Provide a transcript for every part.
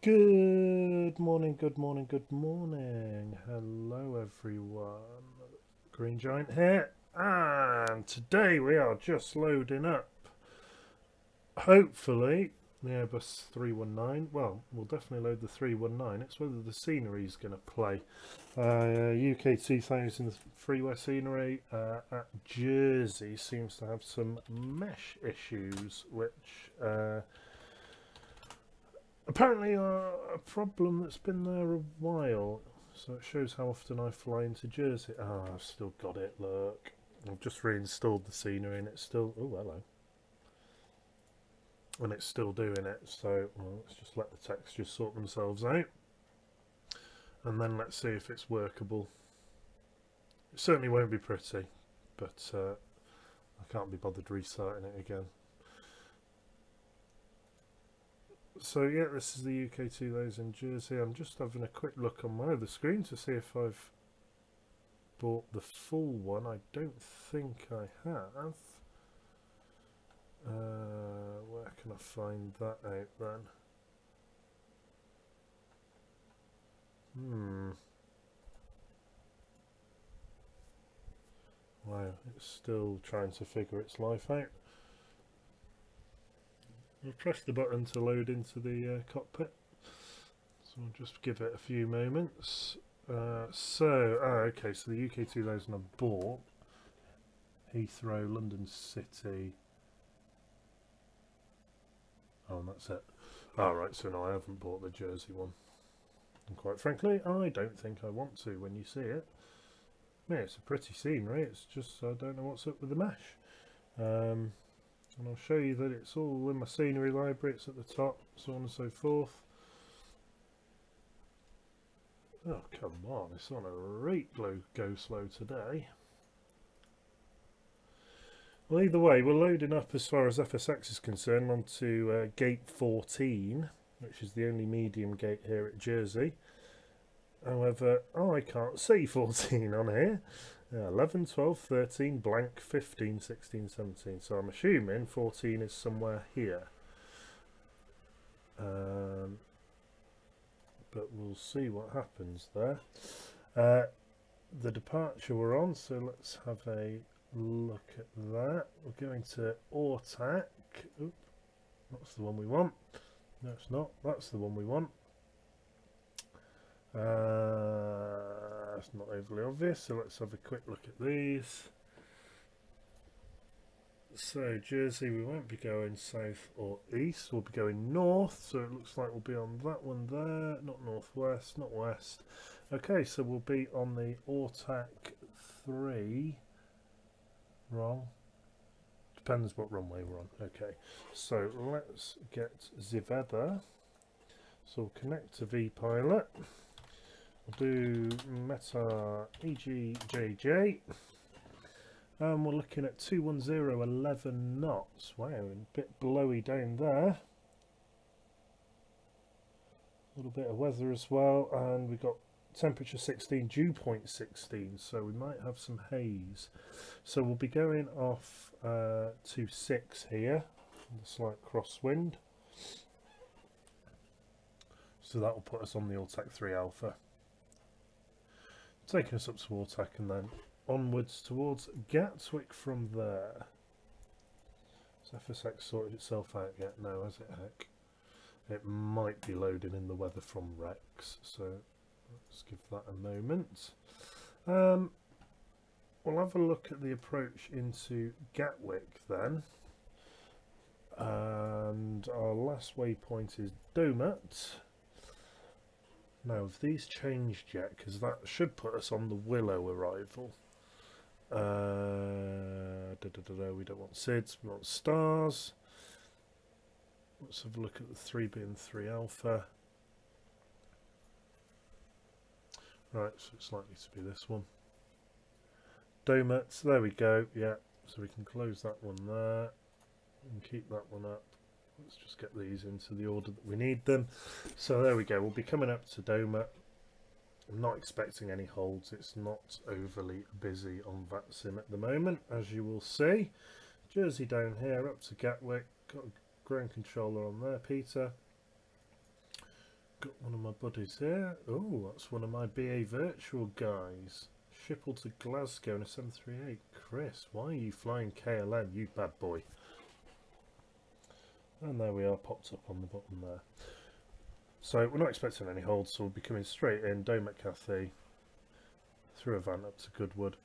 Good morning, good morning, good morning. Hello everyone. Green Giant here, and today we are just loading up, hopefully, the Airbus 319. Well, we'll definitely load the 319. It's whether the scenery is going to play. UK 2000 freeware scenery at Jersey seems to have some mesh issues, which apparently a problem that's been there a while. So it shows how often I fly into Jersey. Ah, I've still got it, look. I've just reinstalled the scenery and it's still... Oh, hello. And it's still doing it. So, well, let's just let the textures sort themselves out. And then let's see if it's workable. It certainly won't be pretty, but I can't be bothered restarting it again. So yeah, this is the UK 2000 Jersey. I'm just having a quick look on my other screen to see if I've bought the full one. I don't think I have. Where can I find that out then? Wow, it's still trying to figure its life out. I'll press the button to load into the cockpit, so I'll just give it a few moments. Okay, so the UK 2000 I bought, Heathrow, London City. Oh, and that's it. Alright, so no, I haven't bought the Jersey one. And quite frankly, I don't think I want to when you see it. Yeah, it's a pretty scenery, it's just I don't know what's up with the mesh. And I'll show you that it's all in my scenery library, it's at the top, so on and so forth. Oh, come on, it's on a rate go slow today. Well, either way, we're loading up as far as FSX is concerned onto gate 14, which is the only medium gate here at Jersey. However, I can't see 14 on here. 11, 12, 13, blank, 15, 16, 17. So I'm assuming 14 is somewhere here. But we'll see what happens there. The departure we're on, so let's have a look at that. We're going to AUTAC. Oop, that's the one we want. No, it's not. That's the one we want. It's not overly obvious, so let's have a quick look at these. So Jersey, we won't be going south or east, we'll be going north, so it looks like we'll be on that one there, not northwest, not west. Okay, so we'll be on the AUTAC 3, wrong, depends what runway we're on. Okay, so let's get the weather, so we'll connect to VPilot. We'll do Meta EGJJ, and we're looking at 210, 11 knots. Wow, a bit blowy down there. A little bit of weather as well, and we've got temperature 16, dew point 16, so we might have some haze. So we'll be going off to 6 here, with a slight crosswind. So that will put us on the AUTAC 3 Alpha. Taking us up to AUTAC and then onwards towards Gatwick from there. Has FSX sorted itself out yet? No, has it, heck? It might be loading in the weather from Rex, so let's give that a moment. We'll have a look at the approach into Gatwick then. And our last waypoint is Donut. Now, have these changed yet? Because that should put us on the Willow arrival. We don't want SIDS, we want stars. Let's have a look at the 3B and 3 Alpha. Right, so it's likely to be this one. Donuts, there we go, yeah. So we can close that one there and keep that one up. Let's just get these into the order that we need them. So there we go, we'll be coming up to Doma. I'm not expecting any holds, it's not overly busy on VATSIM at the moment, as you will see. Jersey down here, up to Gatwick, got a ground controller on there, Peter. got one of my buddies here. Oh, that's one of my BA Virtual guys. Schiphol to Glasgow in a 738. Chris, why are you flying KLM, you bad boy? And there we are, popped up on the bottom there. So we're not expecting any holds, so we'll be coming straight in, Domet Cathay, through a van up to Goodwood.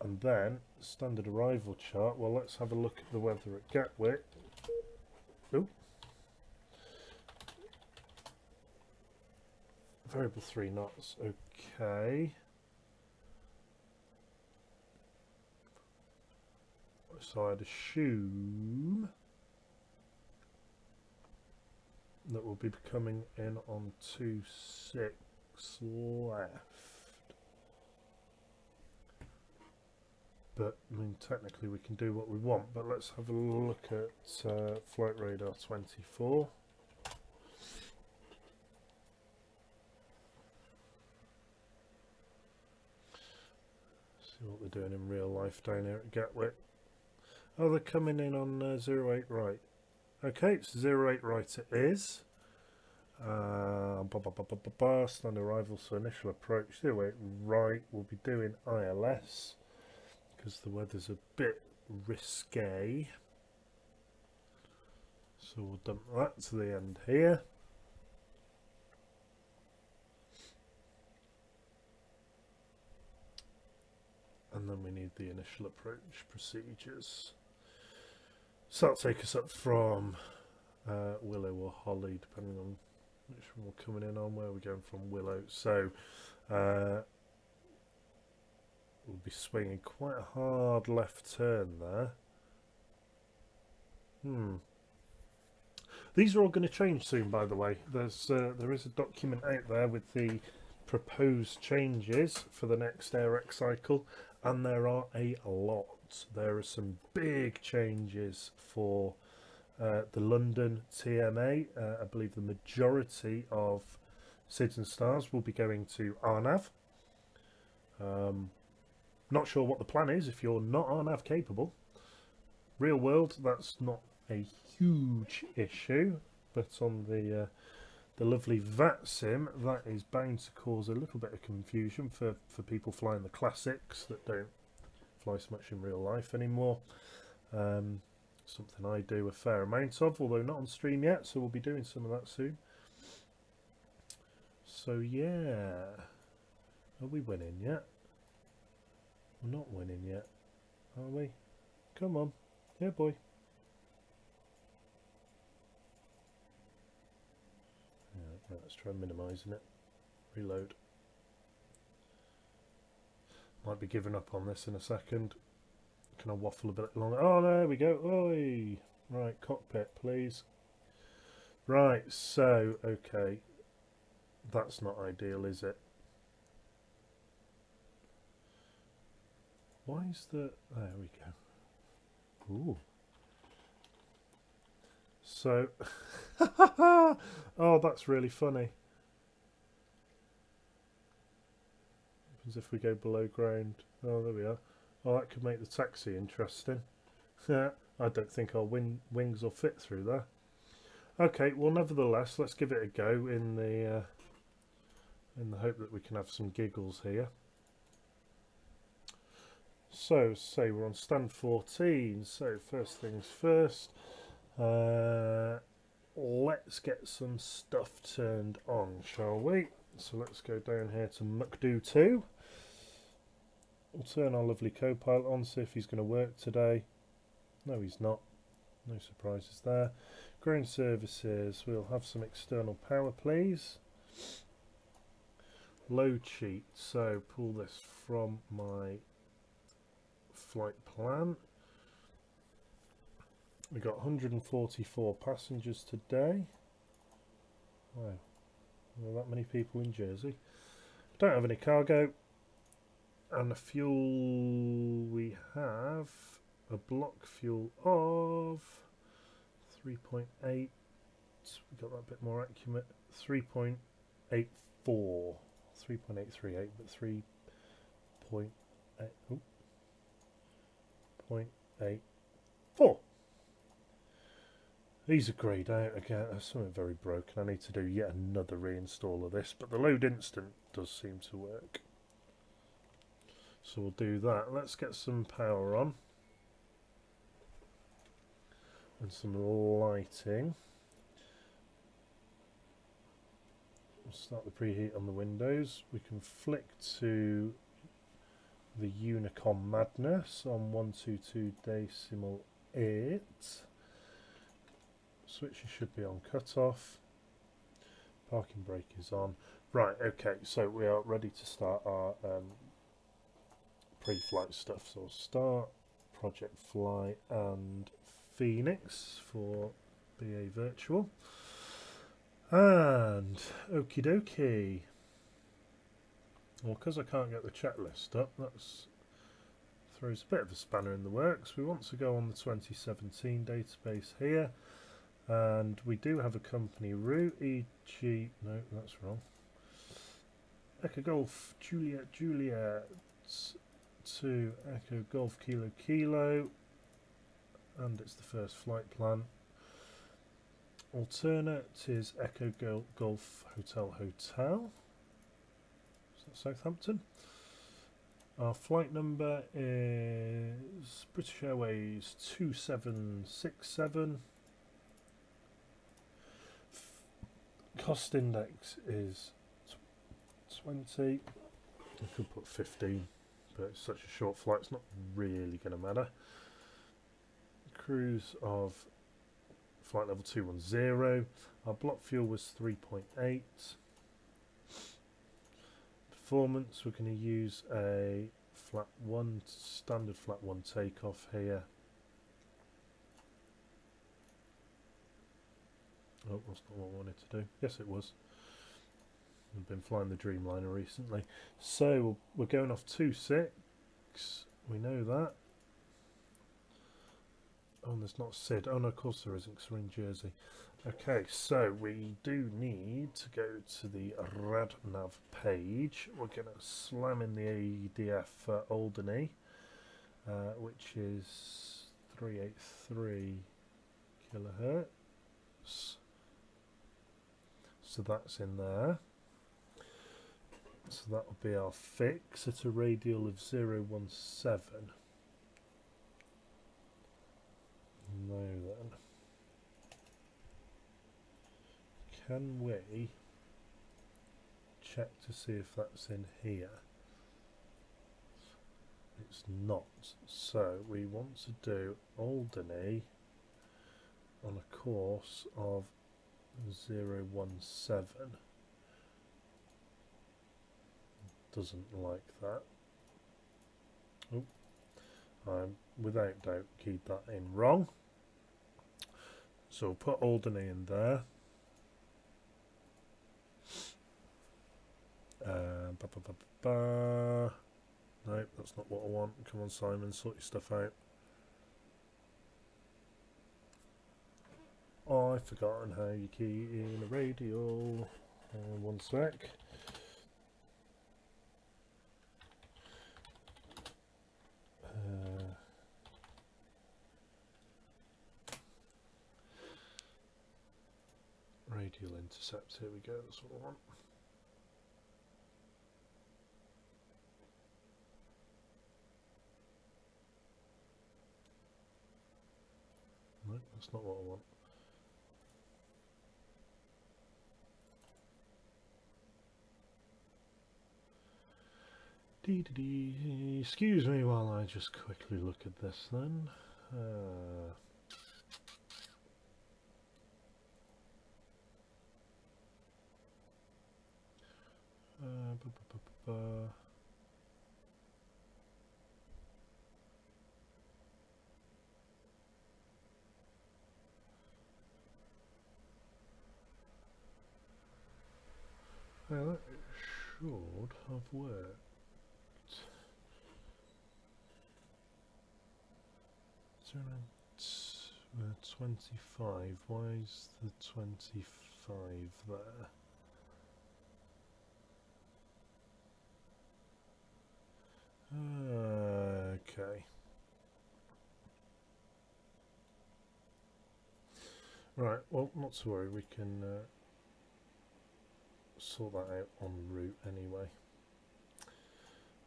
And then, standard arrival chart. Well, let's have a look at the weather at Gatwick. Ooh. Variable 3 knots, okay. So I'd assume that we'll be coming in on 26 left. But, I mean, technically we can do what we want, but let's have a look at Flight Radar 24. See what they're doing in real life down here at Gatwick. Oh, they're coming in on 08 right. Okay, it's 08 right it is. Stand arrival, so initial approach 08 right. We'll be doing ILS because the weather's a bit risque. So we'll dump that to the end here. And then we need the initial approach procedures. So that'll take us up from Willow or Holly, depending on which one we're coming in on. Where we're going from Willow. So we'll be swinging quite a hard left turn there. These are all going to change soon, by the way. There is a document out there with the proposed changes for the next AirX cycle, and there are a lot. There are some big changes for the London TMA. I believe the majority of SIDS and stars will be going to RNAV. Not sure what the plan is if you're not RNAV capable. Real world, that's not a huge issue, but on the lovely VATSIM, that is bound to cause a little bit of confusion for people flying the classics that don't fly so much in real life anymore. Something I do a fair amount of, although not on stream yet, so we'll be doing some of that soon. So yeah, are we winning yet? We're not winning yet, are we? Come on, yeah boy. Right, let's try minimising it. Reload. Might be giving up on this in a second. Can I waffle a bit longer? Oh, there we go. Oi! Right, cockpit, please. Right, so, okay. That's not ideal, is it? Why is the... There we go. Ooh. So... Oh, that's really funny. As if we go below ground. Oh, there we are. Oh, that could make the taxi interesting. Yeah, I don't think our wings will fit through there. Okay, well, nevertheless, let's give it a go in the hope that we can have some giggles here. So, say we're on stand 14. So, first things first. Let's get some stuff turned on, shall we? So let's go down here to McDo 2. We'll turn our lovely co-pilot on, see if he's going to work today. No, he's not. No surprises there. Ground services, we'll have some external power, please. Load sheet, so pull this from my flight plan. We got 144 passengers today. Wow, there are that many people in Jersey. Don't have any cargo. And the fuel, we have a block fuel of 3.8. We got that a bit more accurate. 3.84. 3.838, but 3.84. These are greyed out again. There's something very broken. I need to do yet another reinstall of this, but the load instant does seem to work. So we'll do that. Let's get some power on and some lighting. We'll start the preheat on the windows. We can flick to the Unicom Madness on 122.8. Switches should be on cut-off. Parking brake is on. Right, okay, so we are ready to start our pre-flight stuff. So we'll start Project Fly and Phoenix for BA Virtual. And okie dokie. Well, because I can't get the checklist up, that throws a bit of a spanner in the works. We want to go on the 2017 database here. And we do have a company route, no, that's wrong. Echo Golf Juliet to Echo Golf Kilo Kilo, and it's the first flight plan. Alternate is Echo Golf Hotel Hotel. Is that Southampton? Our flight number is British Airways 2767. Cost index is 20. I could put 15, but it's such a short flight, it's not really going to matter. Cruise of flight level 210. Our block fuel was 3.8. Performance, we're going to use a standard flat 1 takeoff here. Oh, that's not what I wanted to do. Yes, it was. I've been flying the Dreamliner recently. So we're going off 2.6. We know that. Oh, and there's not SID. Oh no, of course there isn't, because we're in Jersey. Okay, so we do need to go to the RadNav page. We're going to slam in the ADF for Alderney, which is 383 kilohertz. So that's in there. So that will be our fix at a radial of 017. Now then, can we check to see if that's in here? It's not. So we want to do Alderney on a course of 017. Doesn't like that. Oh, I'm without doubt keyed that in wrong. So put Alderney in there. No, that's not what I want. Come on, Simon, sort your stuff out. Oh, I've forgotten how you key in a radial. One sec. Radial intercept, here we go, that's what I want. No, that's not what I want. Excuse me while I just quickly look at this then. Well, that should have worked. 25. Why is the 25 there? Okay. Right, well, not to worry, we can sort that out en route anyway.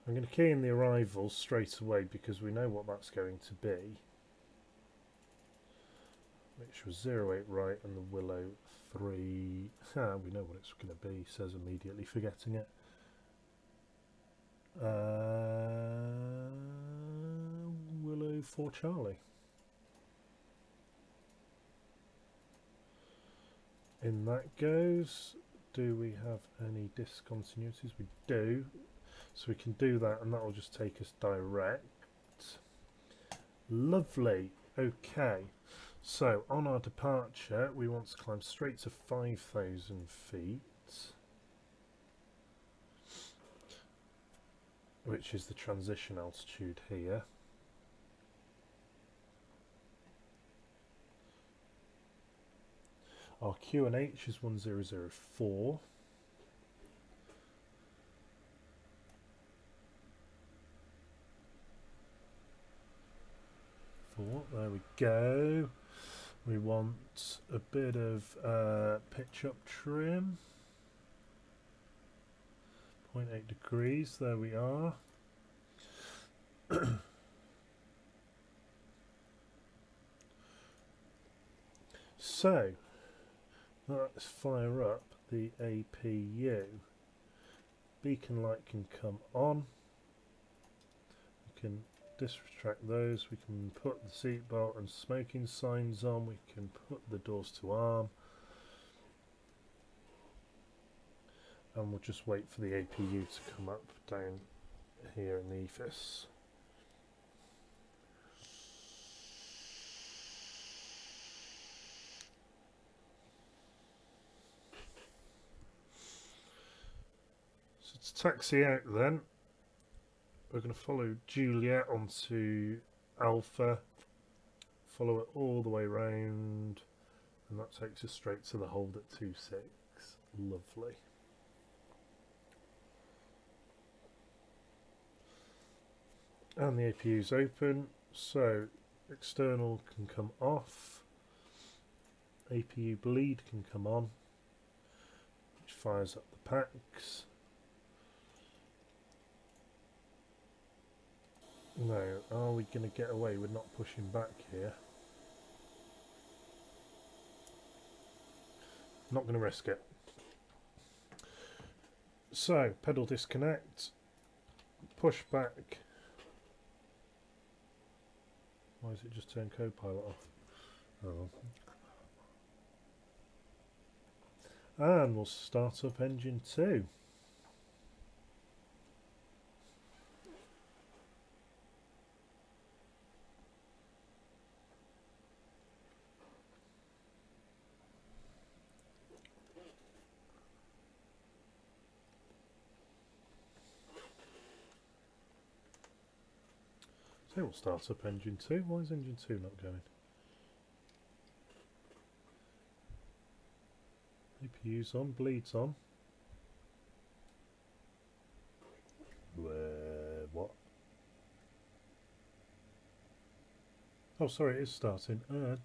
I'm going to key in the arrivals straight away because we know what that's going to be. Which was 08 right and the Willow 3. We know what it's going to be, says immediately forgetting it. Willow 4 Charlie. In that goes. Do we have any discontinuities? We do. So we can do that and that will just take us direct. Lovely. Okay. So on our departure we want to climb straight to 5,000 feet. Which is the transition altitude here. Our QNH is 1004. There we go. We want a bit of pitch up trim. 0.8 degrees, there we are. So let's fire up the APU. Beacon light can come on. We can distract those. We can put the seatbelt and smoking signs on. We can put the doors to arm. And we'll just wait for the APU to come up down here in the EFIS. So to taxi out then, we're going to follow Juliet onto Alpha, follow it all the way round, and that takes us straight to the hold at 26. Lovely. And the APU is open, so external can come off, APU bleed can come on, which fires up the packs. Now, are we going to get away with not pushing back here? Not going to risk it. So, pedal disconnect, push back. Why has it just turned Copilot off? Oh. And we'll start up engine 2. So we'll start up engine 2. Why is engine 2 not going? APU's on, bleeds on. What? Oh, sorry, it is starting. I'm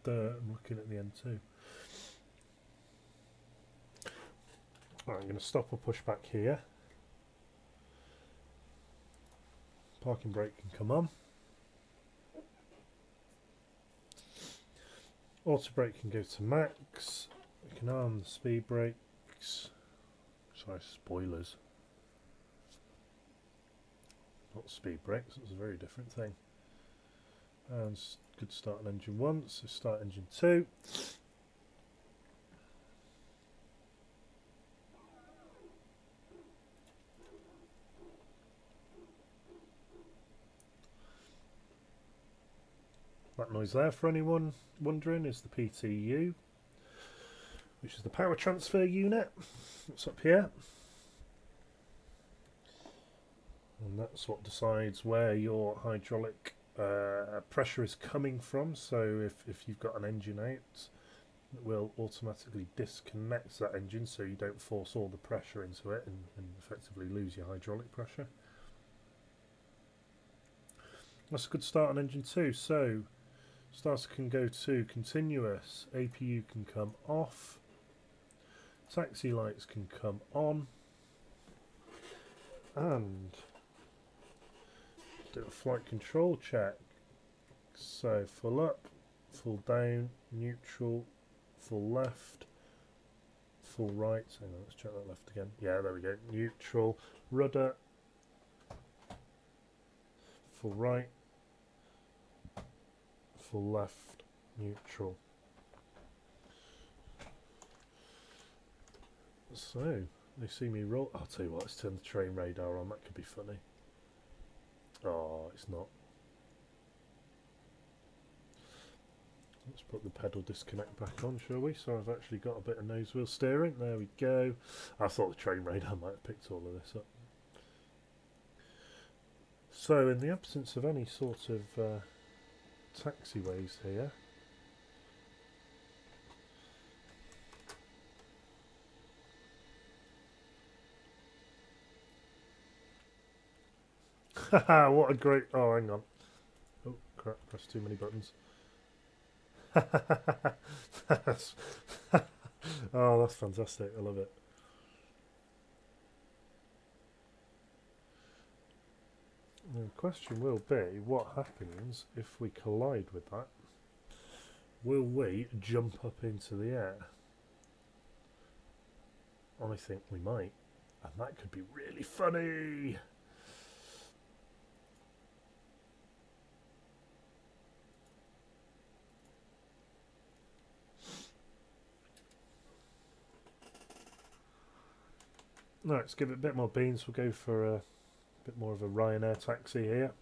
looking at the N2. Right, I'm going to stop or push back here. Parking brake can come on. Auto brake can go to max. We can arm the speed brakes. Sorry, spoilers. Not speed brakes, it's a very different thing. And good start on engine 1, so start engine 2. That noise there, for anyone wondering, is the PTU, which is the power transfer unit. It's up here. And that's what decides where your hydraulic pressure is coming from. So if you've got an engine out, it will automatically disconnect that engine so you don't force all the pressure into it and effectively lose your hydraulic pressure. That's a good start on engine 2. So Starter can go to continuous, APU can come off, taxi lights can come on, and do a flight control check. So full up, full down, neutral, full left, full right. Hang on, let's check that left again. Yeah, there we go. Neutral, rudder, full right, full left, neutral. So they see me roll. I'll tell you what, let's turn the train radar on. That could be funny. Oh, it's not. Let's put the pedal disconnect back on, shall we? So I've actually got a bit of nose wheel steering. There we go. I thought the train radar might have picked all of this up. So in the absence of any sort of taxiways here, haha, what a great... Oh, hang on. Oh, crap, pressed too many buttons. Oh, that's fantastic. I love it. The question will be, what happens if we collide with that? Will we jump up into the air? I think we might. And that could be really funny. No, let's give it a bit more beans. We'll go for a bit more of a Ryanair taxi here.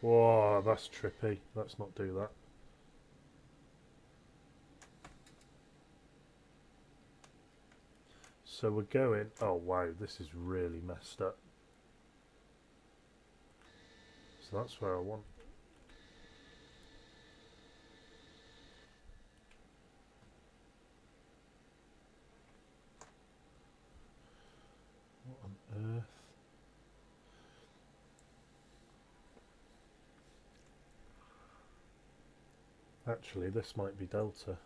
Whoa, that's trippy. Let's not do that. So we're going... Oh, wow, this is really messed up. So that's where I want. What on earth? Actually, this might be Delta.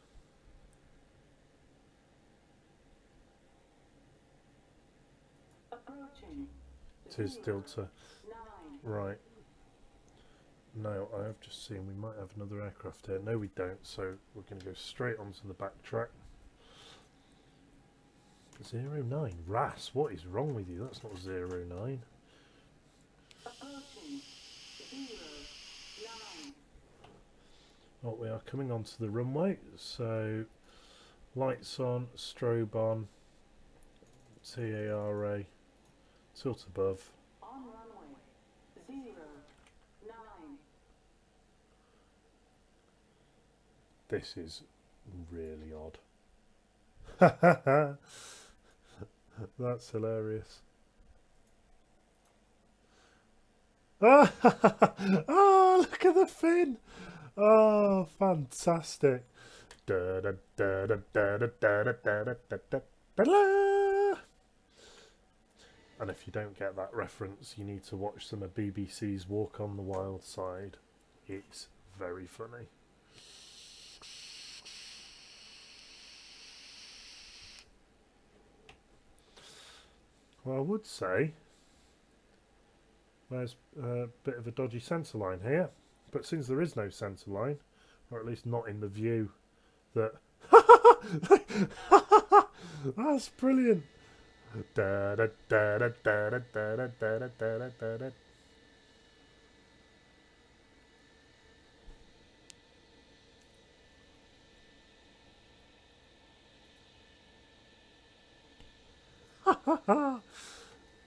It is Delta. Right. Now, I have just seen we might have another aircraft here. No, we don't, so we're going to go straight onto the back track. 09. RAS, what is wrong with you? That's not 09. Oh, we are coming onto the runway, so lights on, strobe on, TARA, tilt above. On runway 09. This is really odd. That's hilarious. Oh, look at the fin. Oh, fantastic. And if you don't get that reference, you need to watch some of BBC's Walk on the Wild Side. It's very funny. Well, I would say there's a bit of a dodgy centre line here, but since there is no centre line, or at least not in the view that... That's brilliant!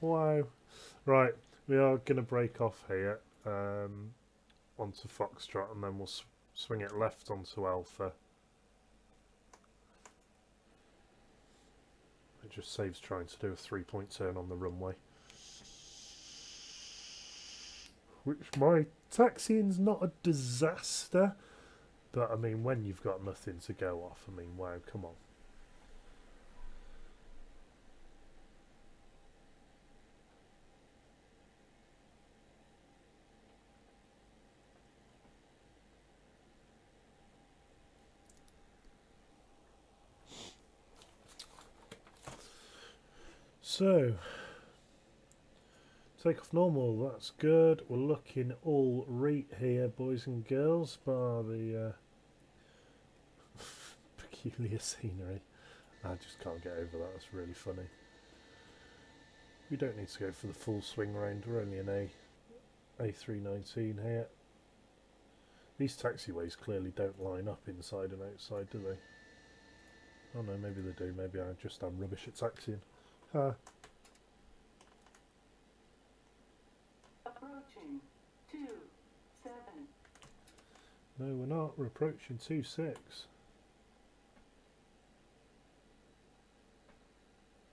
Wow. Right, we are going to break off here onto Foxtrot, and then we'll swing it left onto Alpha. It just saves trying to do a 3-point turn on the runway. Which my taxiing's not a disaster, but I mean, when you've got nothing to go off, I mean, wow, come on. So, take off normal, that's good. We're looking all right here, boys and girls, bar the peculiar scenery. I just can't get over that, that's really funny. We don't need to go for the full swing round, we're only in A319 here. These taxiways clearly don't line up inside and outside, do they? Oh no, maybe they do, maybe I just am rubbish at taxiing. Approaching 27. No, we're not, we're approaching 26.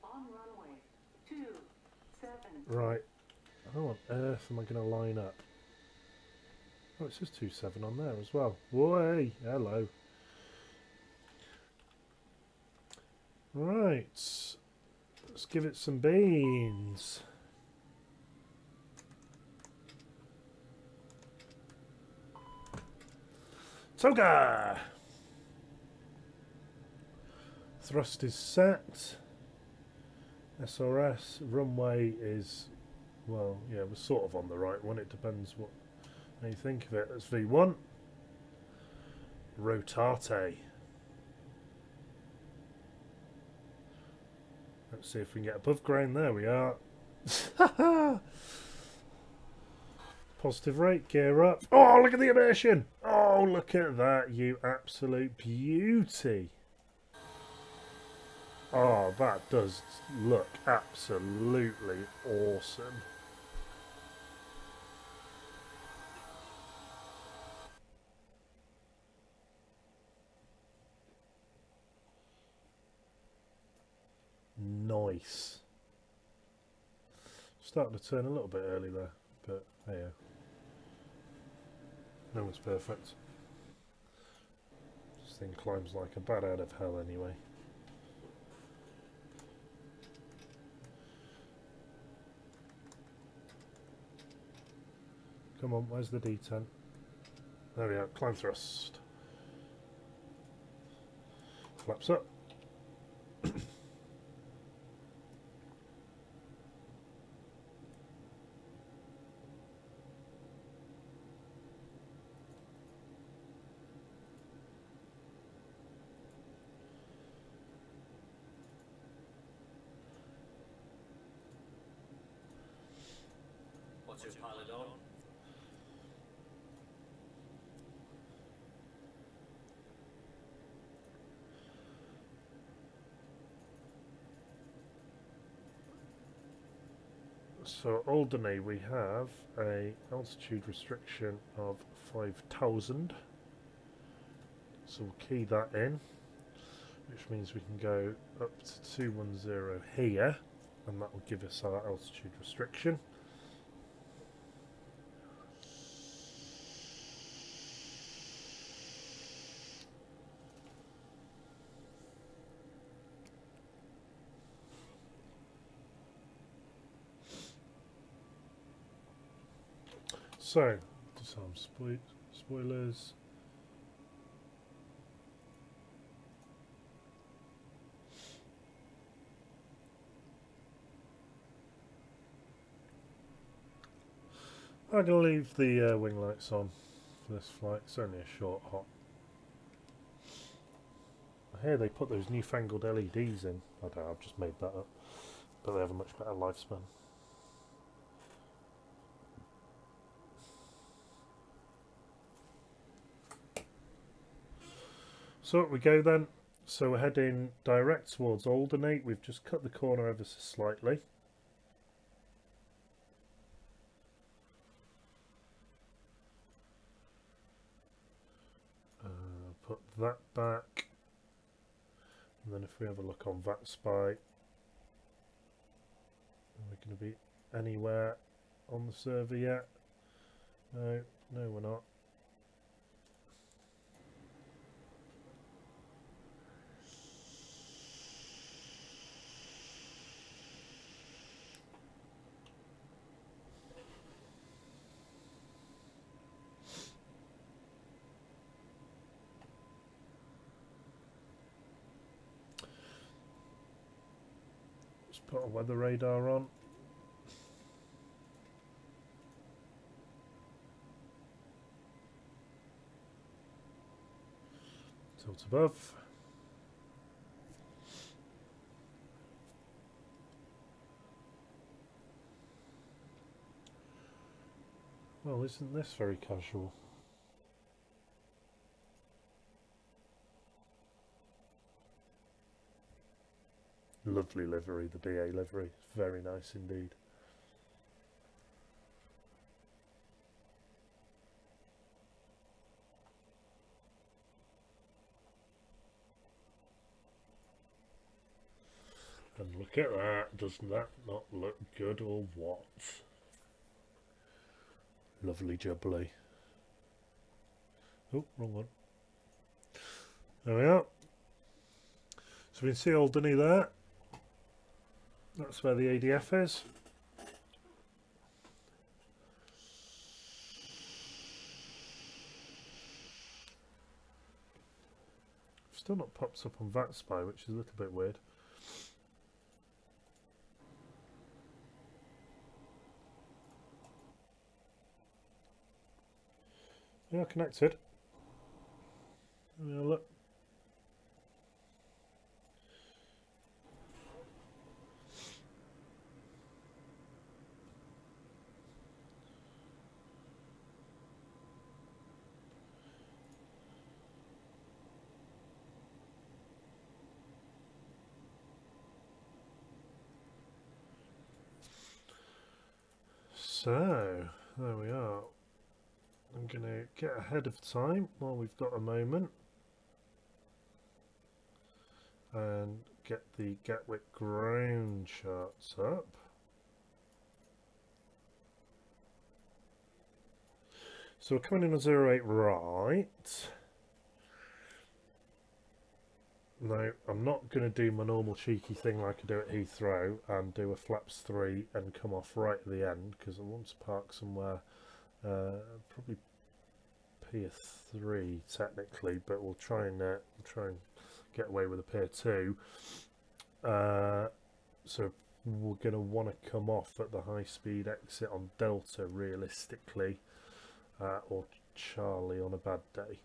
On runway 27. Right, how on earth am I going to line up? Oh, it says 27 on there as well. Way, hello. Right, let's give it some beans. Toga! Thrust is set. SRS runway is, well, yeah, we're sort of on the right one. It depends what how you think of it. That's V1. Rotate. Let's see if we can get above ground. There we are. Positive rate, gear up. Oh, look at the immersion. Oh, look at that, you absolute beauty. Oh, that does look absolutely awesome. Nice. Starting to turn a little bit early there, but hey, no one's perfect. This thing climbs like a bat out of hell anyway. Come on, where's the D10? There we are, climb thrust. Flaps up. What's your pilot on? So at Alderney we have a altitude restriction of 5,000. So we'll key that in, which means we can go up to 210 here, and that will give us our altitude restriction. So, disarm spoilers. I'm going to leave the wing lights on for this flight. It's only a short hop. I hear they put those newfangled LEDs in. I don't know, I've just made that up. But they have a much better lifespan. So up we go then. So we're heading direct towards Alderney. We've just cut the corner ever so slightly. Put that back. And then if we have a look on VATSPY, are we going to be anywhere on the server yet? No, no we're not. Got a weather radar on. Tilt above. Well, isn't this very casual? Lovely livery, the BA livery. Very nice indeed. And look at that. Doesn't that not look good or what? Lovely jubbly. Oh, wrong one. There we are. So we can see Alderney there. That's where the ADF is. Still not popped up on VATSPY, which is a little bit weird. Yeah, connected. Let me have a look. So, there we are. I'm going to get ahead of time while we've got a moment and get the Gatwick ground charts up. So we're coming in on 08 right. Now, I'm not going to do my normal cheeky thing like I do at Heathrow and do a flaps 3 and come off right at the end, because I want to park somewhere probably Pier 3 technically, but we'll try and get away with a Pier 2. So we're going to want to come off at the high speed exit on Delta realistically, or Charlie on a bad day.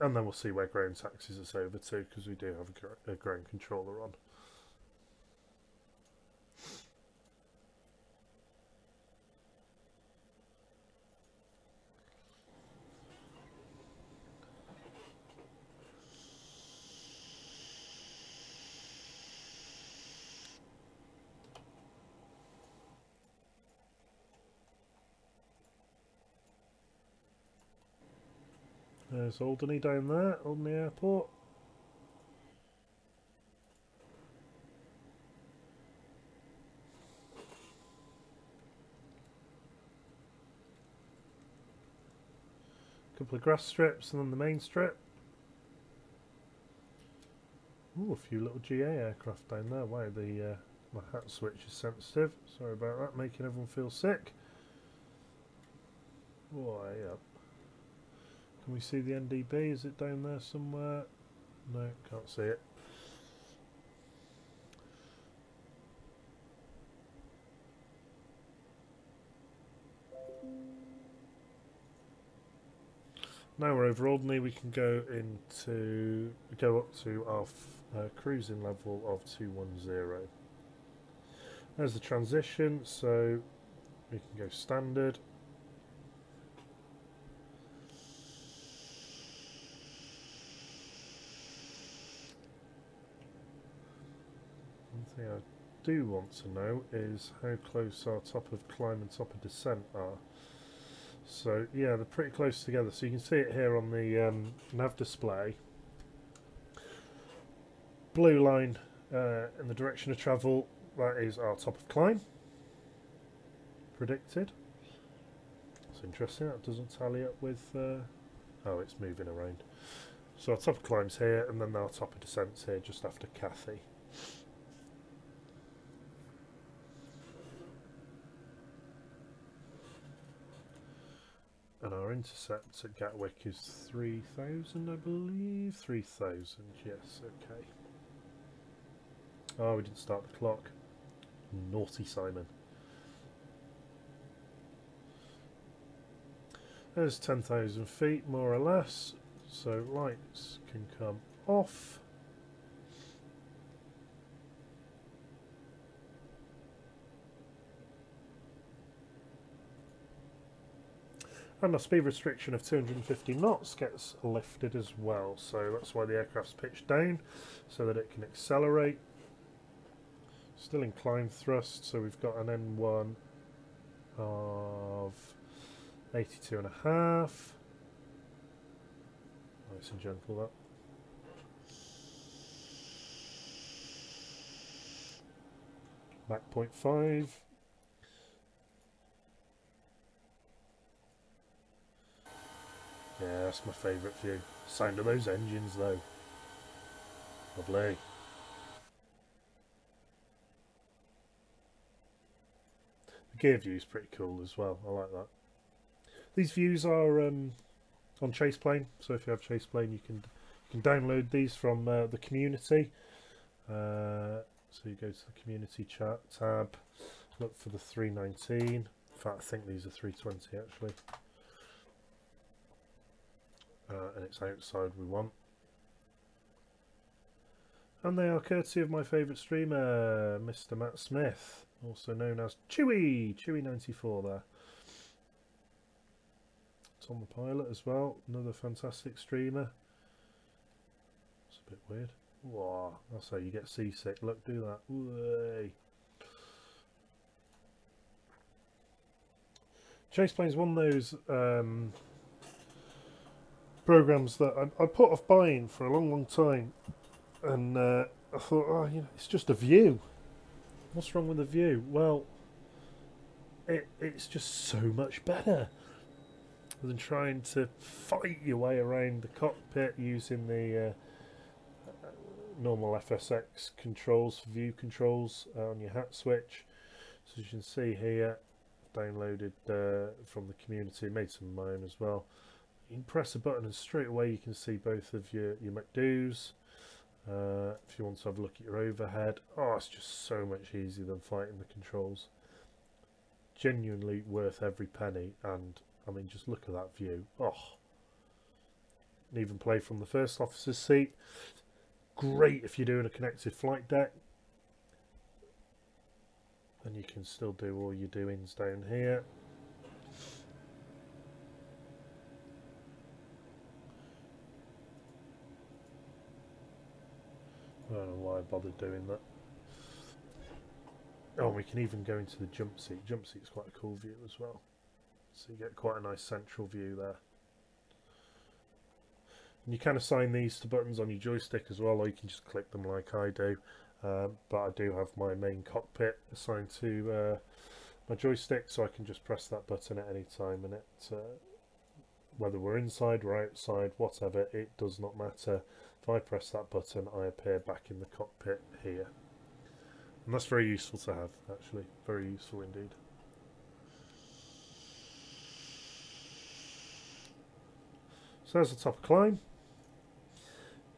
And then we'll see where ground taxis us over to, because we do have a ground controller on. There's Alderney down there, Alderney Airport. Couple of grass strips and then the main strip. Ooh, a few little GA aircraft down there. Wow, my hat switch is sensitive. Sorry about that, making everyone feel sick. Why up? Can we see the NDB? Is it down there somewhere? No, can't see it. Now we're over Alderney, we can go up to our cruising level of 210. There's the transition, so we can go standard. One thing I do want to know is how close our top of climb and top of descent are. So yeah, they're pretty close together, so you can see it here on the nav display. Blue line in the direction of travel, that is our top of climb predicted. It's interesting, that doesn't tally up with oh, it's moving around. So our top of climb's here, and then our top of descent's here just after Cathay. And our intercept at Gatwick is 3,000, I believe. 3,000, yes, okay. Oh, we didn't start the clock. Naughty Simon. There's 10,000 feet, more or less. So lights can come off. And the speed restriction of 250 knots gets lifted as well. So that's why the aircraft's pitched down, so that it can accelerate. Still in climb thrust, so we've got an N1 of 82.5. Nice and gentle, that. Mach 0.5. Yeah, that's my favourite view. Sound of those engines though. Lovely. The gear view is pretty cool as well. I like that. These views are on Chaseplane, so if you have Chaseplane, you can download these from the community. So you go to the community chat tab, look for the 319. In fact, I think these are 320 actually. And it's outside we want. And they are courtesy of my favourite streamer, Mr. Matt Smith, also known as Chewy94 there. It's on the pilot as well, another fantastic streamer. It's a bit weird. Wow, that's how you get seasick. Look, do that. Way. Chaseplane's one of those programs that I put off buying for a long time, and I thought, oh, you know, it's just a view. What's wrong with the view? Well, it's just so much better than trying to fight your way around the cockpit using the normal FSX controls, view controls on your hat switch. So as you can see here, downloaded from the community, made some of mine as well. You can press a button and straight away you can see both of your McDo's. If you want to have a look at your overhead, oh, it's just so much easier than fighting the controls. Genuinely worth every penny, and I mean, just look at that view. Oh, and even play from the first officer's seat. Great if you're doing a connected flight deck. And you can still do all your doings down here. I don't know why I bothered doing that. Oh, we can even go into the jump seat. Jump seat's quite a cool view as well. So you get quite a nice central view there. And you can assign these to buttons on your joystick as well, or you can just click them like I do. But I do have my main cockpit assigned to my joystick, so I can just press that button at any time, and it, whether we're inside or outside, whatever, it does not matter. If I press that button, I appear back in the cockpit here. And that's very useful to have, actually. Very useful indeed. So there's the top of climb.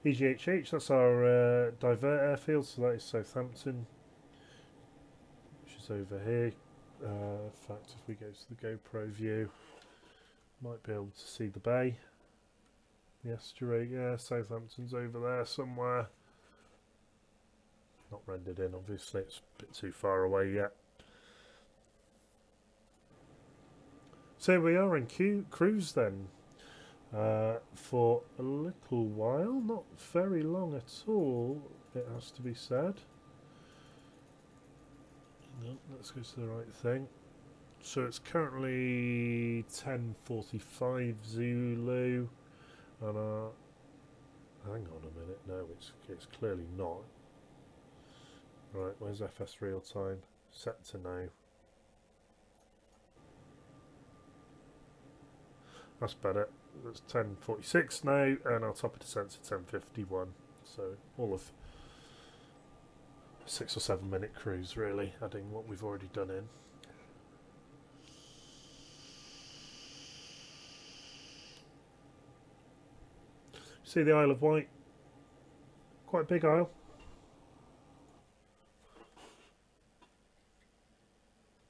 EGJJ, that's our divert airfield, so that is Southampton, which is over here. In fact, if we go to the GoPro view, might be able to see the bay. The estuary, yeah, Southampton's over there somewhere. Not rendered in, obviously, it's a bit too far away yet. So we are in cruise then. For a little while, not very long at all, it has to be said. No, let's go to the right thing. So it's currently 10:45 Zulu, and hang on a minute, no, it's clearly not. Right, where's FS real time? Set to now. That's better. It's 10:46 now, and our top of descent's at 10:51. So all of 6 or 7 minute cruise, really, adding what we've already done in. See the Isle of Wight? Quite a big isle.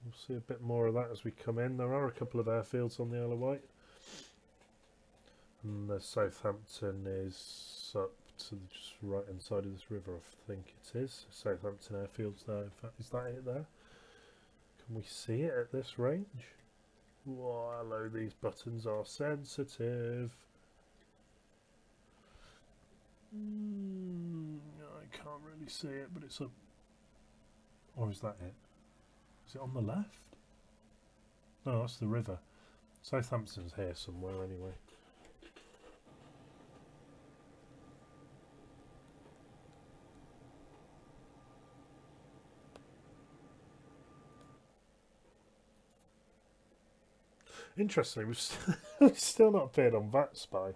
We'll see a bit more of that as we come in. There are a couple of airfields on the Isle of Wight. And the Southampton is up to the just right hand side of this river, I think it is. Southampton airfield's there. In fact, is that it there? Can we see it at this range? Whoa, hello, these buttons are sensitive. I can't really see it, but it's up. Or is that it? Is it on the left? No, that's the river. Southampton's here somewhere anyway. Interestingly, we've still not appeared on VAT Spy. I'll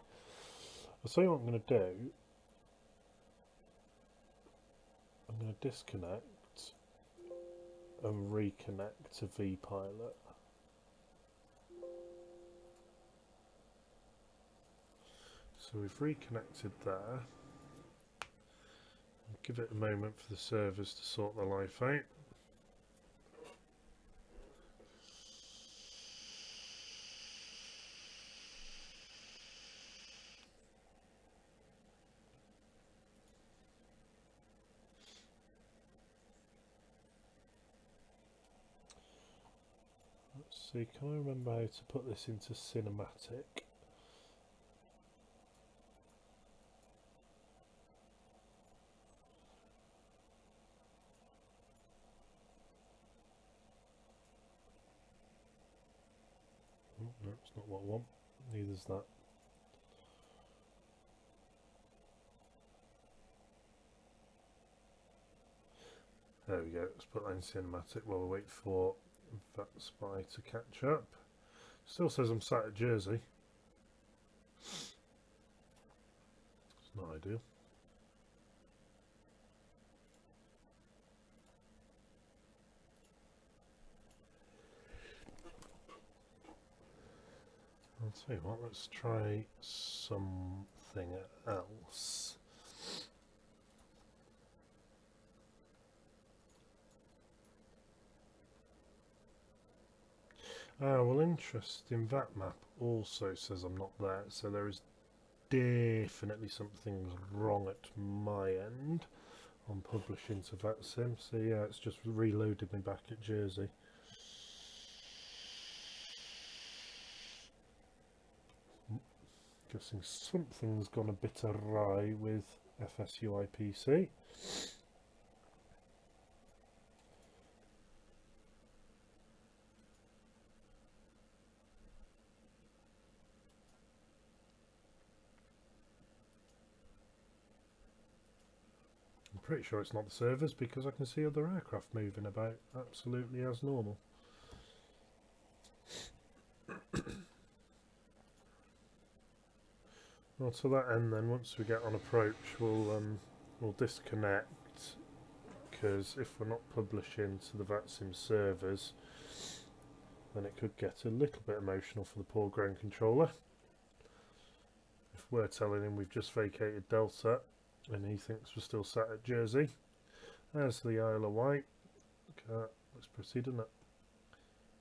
tell you what I'm going to do. I'm going to disconnect and reconnect to vPilot. So we've reconnected there. I'll give it a moment for the servers to sort their life out. Let's see, can I remember how to put this into cinematic? Oh, no, it's not what I want. Neither's that. There we go, let's put that in cinematic while we wait for that spy to catch up. Still says I'm sat at Jersey. It's not ideal. I'll tell you what, let's try something else. Well, interesting, that map also says I'm not there, so there is definitely something wrong at my end on publishing to VATSIM. So yeah, it's just reloaded me back at Jersey. Guessing something's gone a bit awry with FSUIPC. I'm pretty sure it's not the servers because I can see other aircraft moving about absolutely as normal. Well, to that end then, once we get on approach, we'll disconnect, because if we're not publishing to the VATSIM servers, then it could get a little bit emotional for the poor ground controller. If we're telling him we've just vacated Delta and he thinks we're still sat at Jersey. There's the Isle of Wight. Okay, let's proceed, isn't it?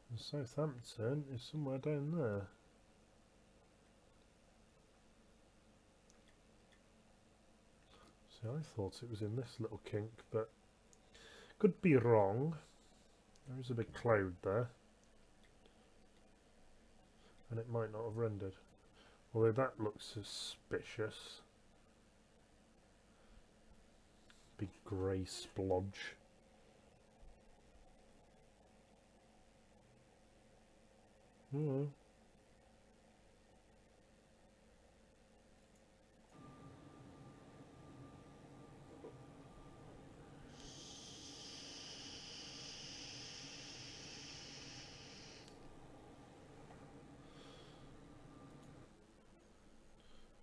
And Southampton is somewhere down there. See, I thought it was in this little kink, but could be wrong. There is a big cloud there, and it might not have rendered. Although that looks suspicious. Big grey splodge. Oh.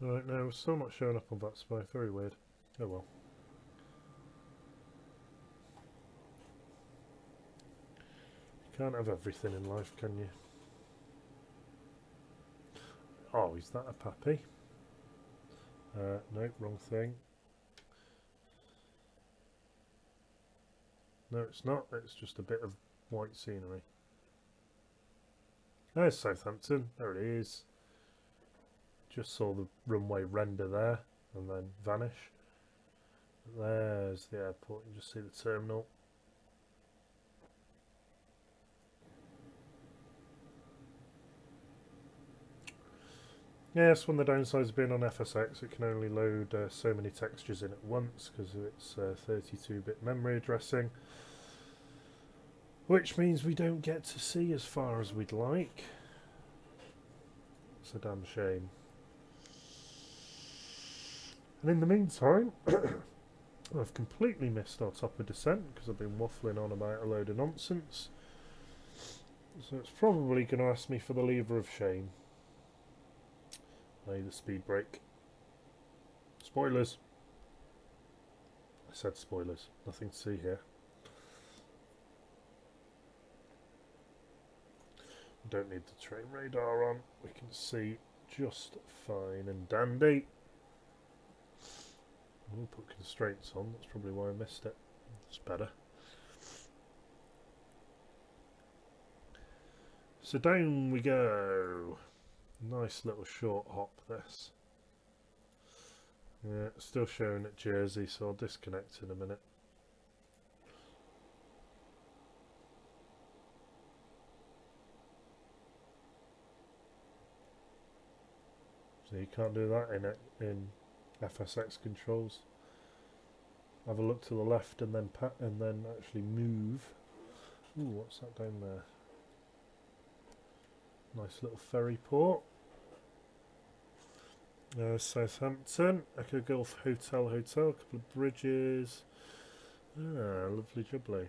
Right, no, we're still not showing up on that spy. Very weird. Oh well. You can't have everything in life, can you? Oh, is that a puppy? No, wrong thing. No, it's not. It's just a bit of white scenery. There's Southampton. There it is. Just saw the runway render there and then vanish. There's the airport. You just see the terminal. Yes, one of the downsides of being on FSX, it can only load so many textures in at once because of its 32-bit memory addressing, which means we don't get to see as far as we'd like. It's a damn shame. And in the meantime, I've completely missed our top of descent because I've been waffling on about a load of nonsense. So it's probably going to ask me for the lever of shame. The speed brake. Spoilers. I said spoilers. Nothing to see here. We don't need the train radar on. We can see just fine and dandy. We'll put constraints on. That's probably why I missed it. It's better. So down we go. Nice little short hop this. Yeah, still showing at Jersey, so I'll disconnect in a minute. So you can't do that in FSX controls. Have a look to the left and then actually move. Ooh, what's that down there? Nice little ferry port. Southampton, Echo Golf Hotel, a couple of bridges. Ah, lovely jubbly.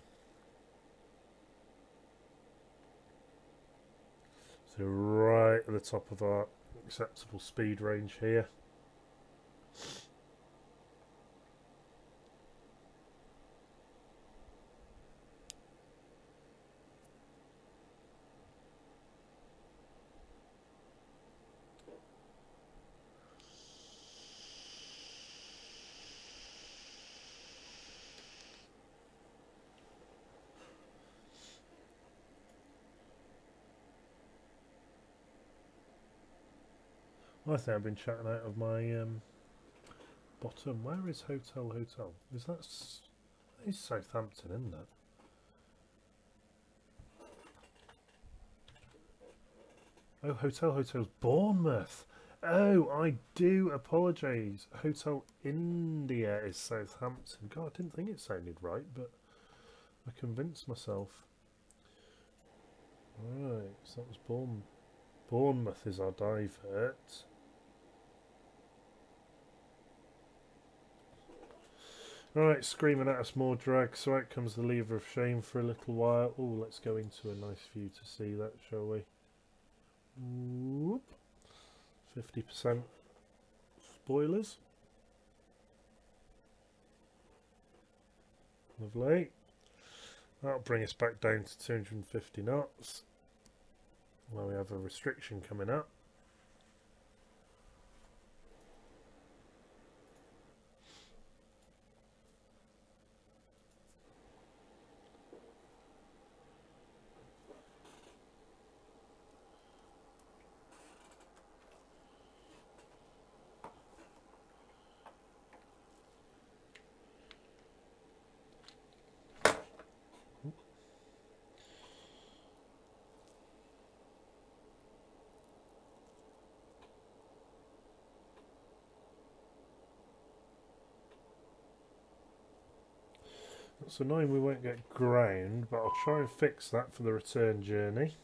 So right at the top of our acceptable speed range here. I think I've been chatting out of my bottom. Where is Hotel? Is that is Southampton, isn't it? Oh, Hotel's Bournemouth. Oh, I do apologise. Hotel India is Southampton. God, I didn't think it sounded right, but I convinced myself. Right, so that was Bournemouth is our divert. Right, screaming at us more drag, so out comes the lever of shame for a little while. Oh, let's go into a nice view to see that, shall we? Whoop. 50% spoilers. Lovely. That'll bring us back down to 250 knots. Well, we have a restriction coming up. It's annoying we won't get ground, but I'll try and fix that for the return journey.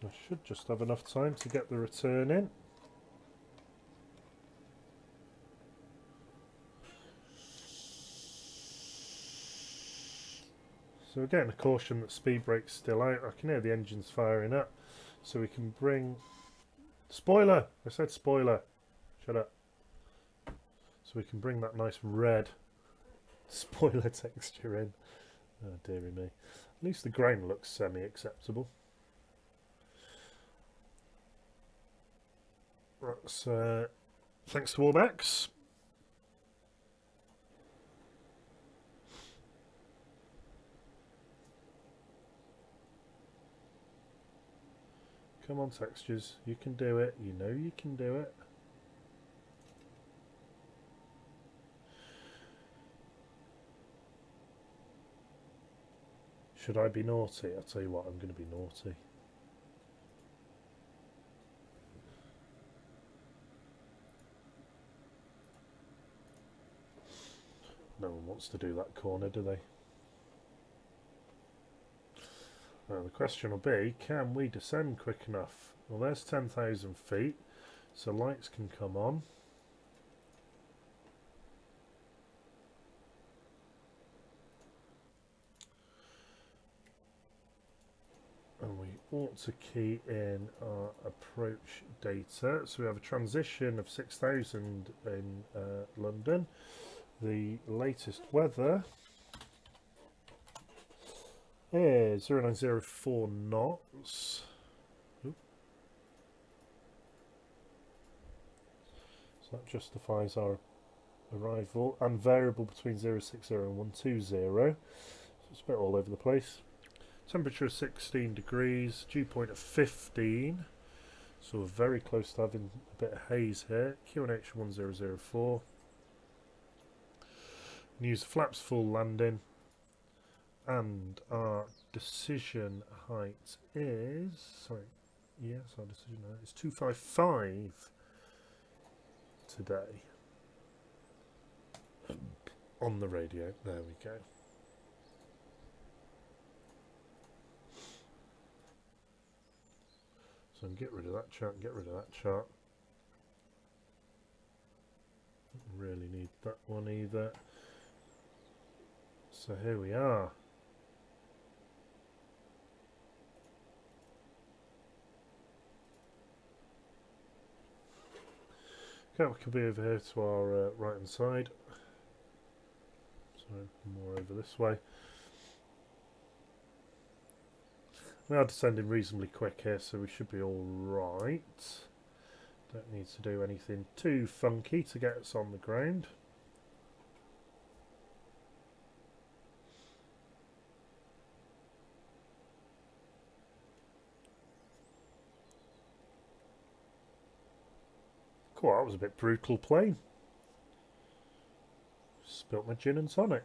I should just have enough time to get the return in. So we're getting a caution that speed brake's still out. I can hear the engines firing up. So we can bring... Spoiler! I said spoiler. Shut up. So we can bring that nice red spoiler texture in. Oh dearie me. At least the ground looks semi-acceptable. That's, thanks to Warbex. Come on, textures. You can do it. You know you can do it. Should I be naughty? I'll tell you what, I'm going to be naughty. No one wants to do that corner, do they? Now the question will be, can we descend quick enough? Well, there's 10,000 feet, so lights can come on. And we ought to key in our approach data. So we have a transition of 6,000 in London. The latest weather is 0904 knots. Oop. So that justifies our arrival. And variable between 060 and 120. So it's a bit all over the place. Temperature of 16 degrees, dew point of 15. So we're very close to having a bit of haze here. QNH 1004. And use flaps full landing. And our decision height is, sorry, yes, our decision height is 255 today on the radio. There we go. So get rid of that chart, get rid of that chart. Don't really need that one either. So here we are. Okay, we can be over here to our right hand side. So more over this way. We are descending reasonably quick here, so we should be all right. Don't need to do anything too funky to get us on the ground. Cool, that was a bit brutal plane. Spilt my gin and tonic.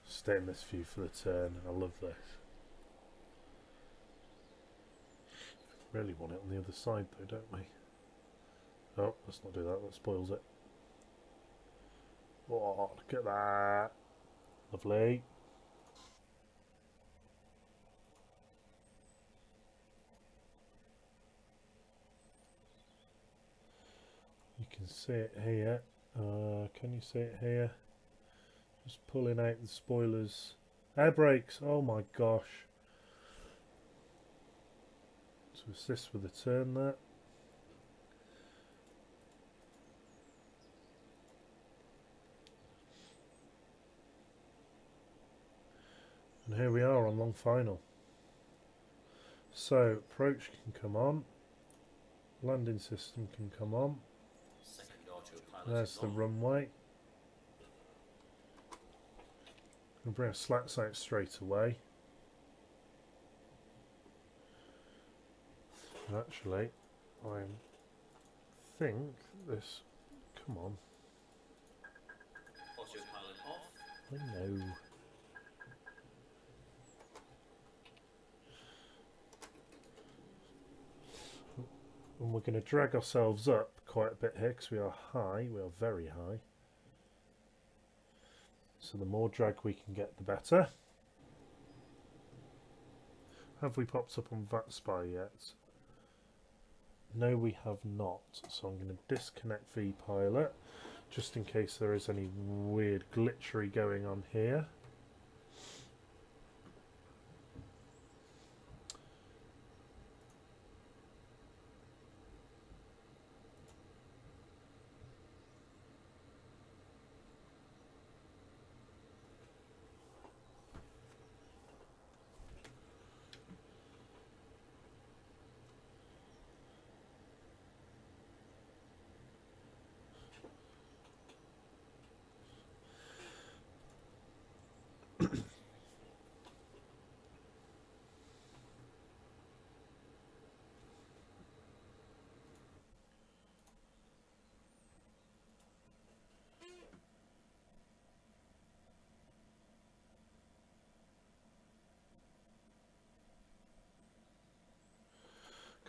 Stay in this view for the turn. I love this. Really want it on the other side though, don't we? Oh, let's not do that, that spoils it. Oh, look at that. Lovely. You can see it here. Can you see it here? Just pulling out the spoilers. Air brakes, oh my gosh. To assist with the turn there. And here we are on long final. So approach can come on. Landing system can come on. There's the runway. We'll bring our slats out straight away. And actually, I think this. Come on. I know. And we're going to drag ourselves up quite a bit here because we are high. We are very high. So the more drag we can get, the better. Have we popped up on VATSPY yet? No, we have not. So I'm going to disconnect vPilot just in case there is any weird glitchery going on here.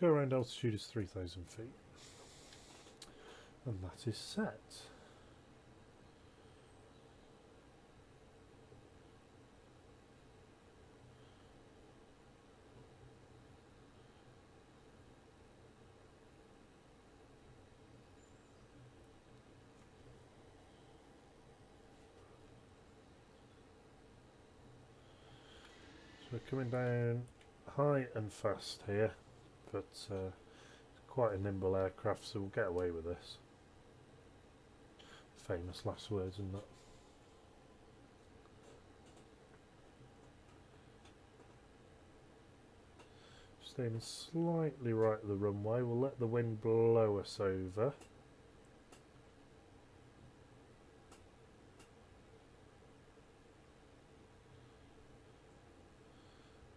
Go around altitude is 3,000 feet. And that is set. So we're coming down high and fast here, but it's quite a nimble aircraft, so we'll get away with this. Famous last words and that. Just aiming slightly right of the runway. We'll let the wind blow us over.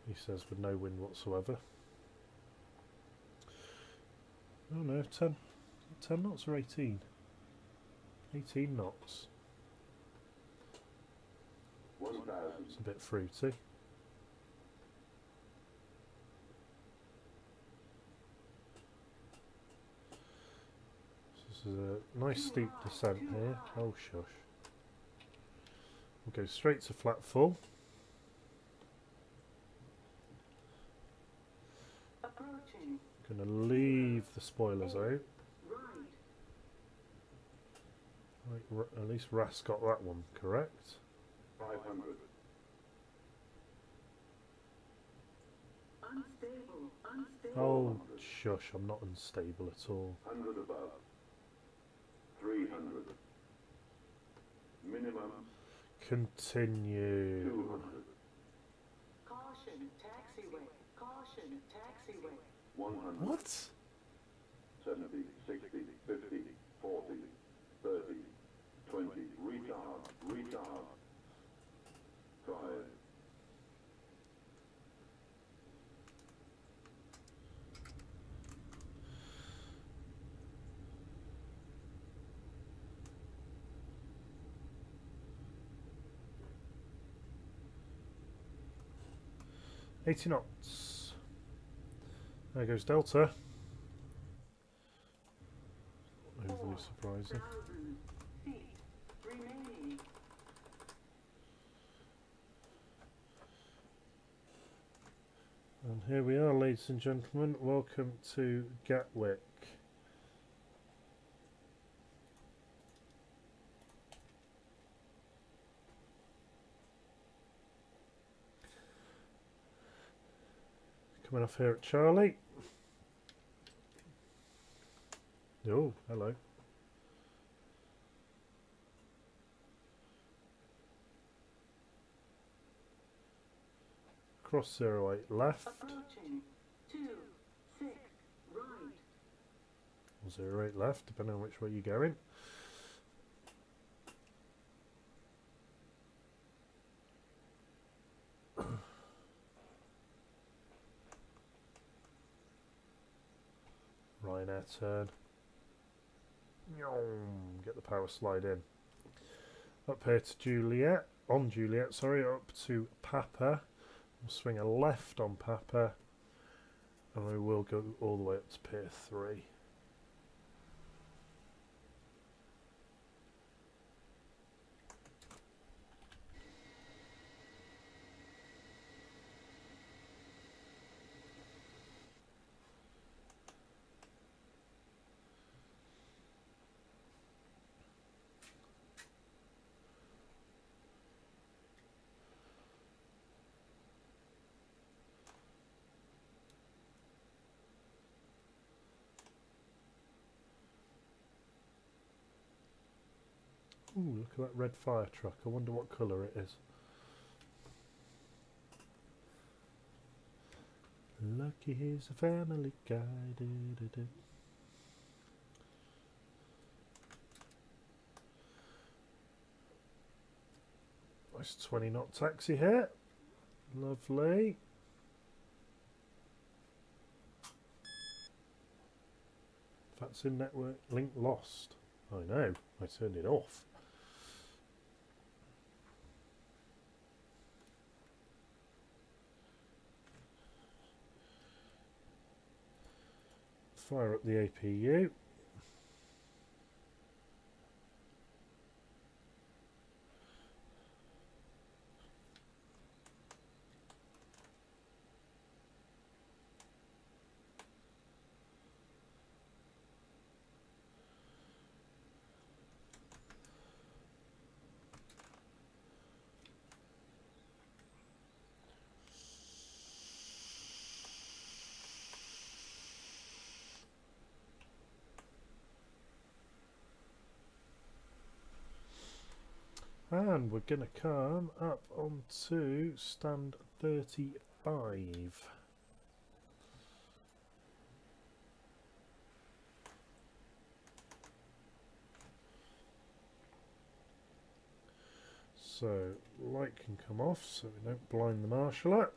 He says with no wind whatsoever. Oh no, 10 knots or 18? 18 knots. It's a bit fruity. This is a nice steep descent here. Oh shush. We'll go straight to flat full. Going to leave the spoilers out. Right, at least Ras got that one correct. 500. Unstable. Oh, shush, I'm not unstable at all. 100 above. 300. Minimum. Continue. 200. Caution, taxiway. Caution, taxiway. 100. What? 70, 60, 50, 40, 30, 20. Retard. 5. $80 knots. There goes Delta. Not overly surprising. 4,000 feet remaining. And here we are, ladies and gentlemen. Welcome to Gatwick. Coming off here at Charlie. Oh, hello. Cross 08 left. Approaching. 2, 6, right. Or 08 left, depending on which way you're going. Ryanair turn. Get the power slide in. Up here to Juliet. On Juliet, sorry, up to Papa. We'll swing a left on Papa. And we will go all the way up to Pier 3. Ooh, look at that red fire truck. I wonder what colour it is. Lucky he's a family guy. Nice 20-knot taxi here. Lovely. That's in network link lost. I know. I turned it off. fire up the APU. And we're going to come up onto stand 35. So light can come off so we don't blind the marshallet.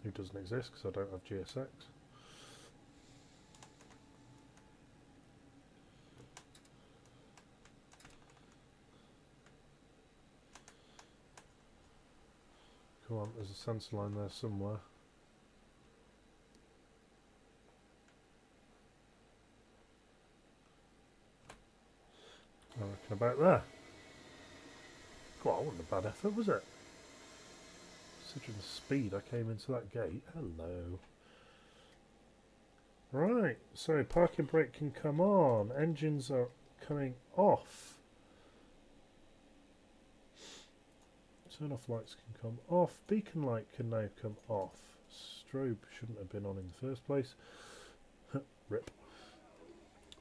Who doesn't exist because I don't have GSX. Come on, there's a sensor line there somewhere. I reckon about there. Well, wasn't a bad effort, was it? Considering the speed I came into that gate. Hello. Right, so parking brake can come on. Engines are coming off. Turn off lights can come off. Beacon light can now come off. Strobe shouldn't have been on in the first place. Rip.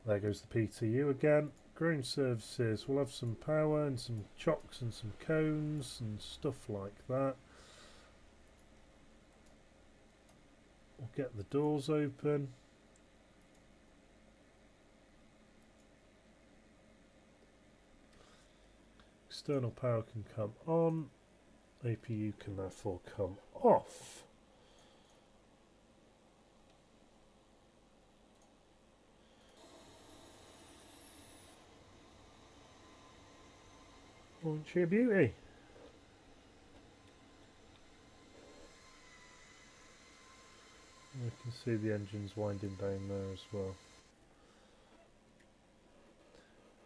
There goes the PTU again. Ground services. We'll have some power and some chocks and some cones and stuff like that. We'll get the doors open. External power can come on. APU can therefore come off. Aren't she a beauty? We can see the engines winding down there as well.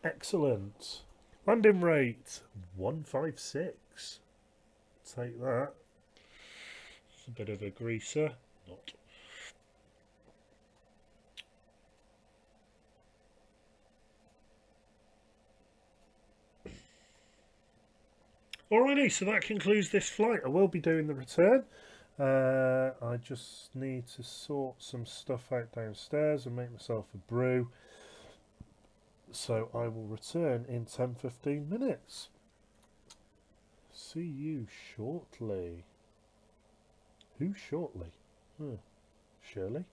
Excellent. Landing rate 156. Take that. It's a bit of a greaser. Not. Alrighty, so that concludes this flight. I will be doing the return. I just need to sort some stuff out downstairs and make myself a brew. So I will return in 10-15 minutes. See you shortly. Who shortly? Shirley?